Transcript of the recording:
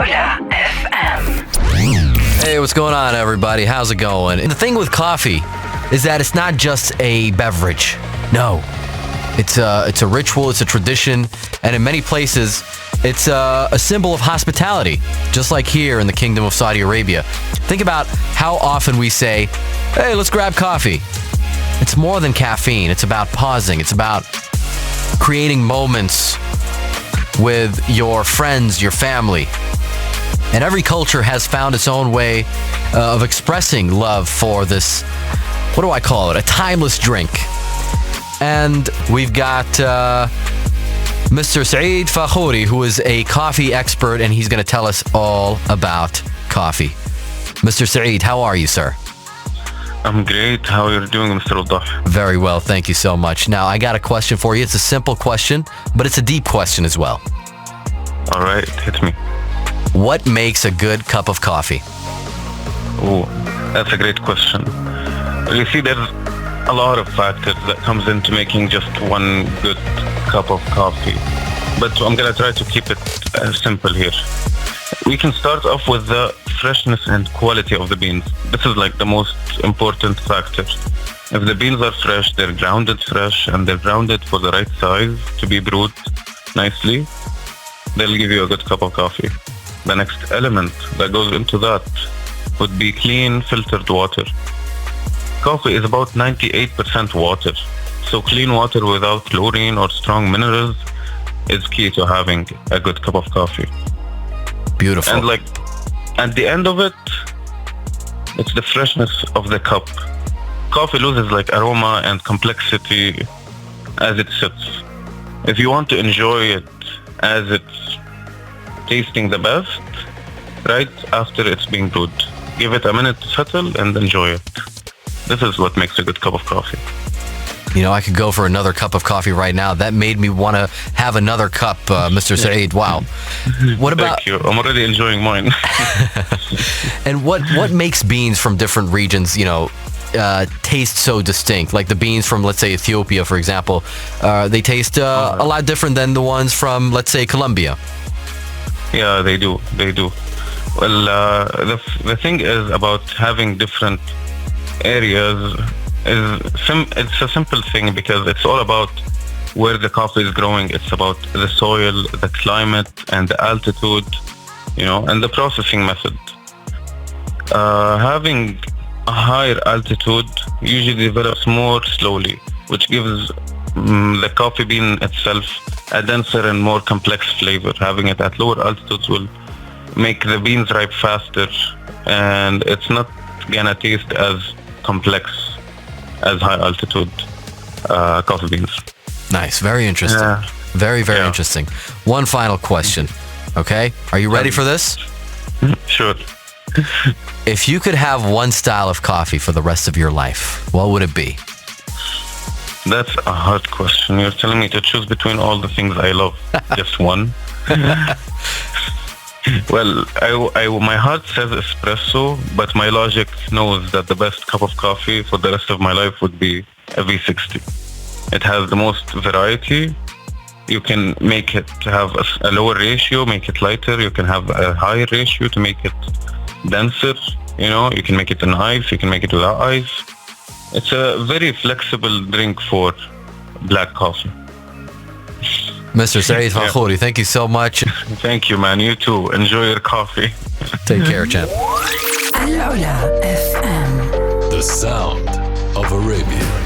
Waddah FM. Hey, what's going on, everybody? How's it going? And the thing with coffee is that it's not just a beverage. No, it's a ritual, it's a tradition, and in many places, it's a symbol of hospitality, just like here in the Kingdom of Saudi Arabia. Think about how often we say, hey, let's grab coffee. It's more than caffeine. It's about pausing. It's about creating moments with your friends, your family. And every culture has found its own way of expressing love for this, what do I call it, a timeless drink. And we've got Mr. Saeed AlFakhoury, who is a coffee expert, and he's going to tell us all about coffee. Mr. Saeed, how are you, sir? I'm great. How are you doing, Mr. Waddah? Very well, thank you so much. Now, I got a question for you. It's a simple question, but it's a deep question as well. All right, hit me. What makes a good cup of coffee? Oh, that's a great question. You see, there's a lot of factors that comes into making just one good cup of coffee. But I'm going to try to keep it simple here. We can start off with the freshness and quality of the beans. This is like the most important factor. If the beans are fresh, they're grounded fresh, and they're grounded for the right size to be brewed nicely, they'll give you a good cup of coffee. The next element that goes into that would be clean filtered water. Coffee is about 98% water. So clean water without chlorine or strong minerals is key to having a good cup of coffee. Beautiful. And like at the end of it, it's the freshness of the cup. Coffee loses like aroma and complexity as it sits. If you want to enjoy it as it's tasting the best, right after it's being brewed, give it a minute to settle and enjoy it. This is what makes a good cup of coffee. You know, I could go for another cup of coffee right now. That made me want to have another cup, Mr. Saeed. Wow. What about... Thank you. I'm already enjoying mine. And what makes beans from different regions, taste so distinct? Like the beans from, let's say, Ethiopia, for example, they taste a lot different than the ones from, let's say, Colombia. Yeah, they do. Well, the thing is about having different areas it's a simple thing because it's all about where the coffee is growing. It's about the soil, the climate, and the altitude, and the processing method. Having a higher altitude usually develops more slowly, which gives the coffee bean itself a denser and more complex flavor. Having it at lower altitudes will make the beans ripe faster, and it's not gonna taste as complex as high altitude coffee beans. Nice, very interesting. Yeah. Very interesting. One final question, okay? Are you ready for this? Sure. If you could have one style of coffee for the rest of your life, what would it be? That's a hard question. You're telling me to choose between all the things I love, just one? Well, my heart says espresso, but my logic knows that the best cup of coffee for the rest of my life would be a V60. It has the most variety. You can make it to have a lower ratio, make it lighter. You can have a higher ratio to make it denser. You can make it in ice. You can make it without ice. It's a very flexible drink for black coffee. Mr. Saeed AlFakhoury, thank you so much. Thank you, man. You too. Enjoy your coffee. Take care, champ. Waddah FM. The sound of Arabia.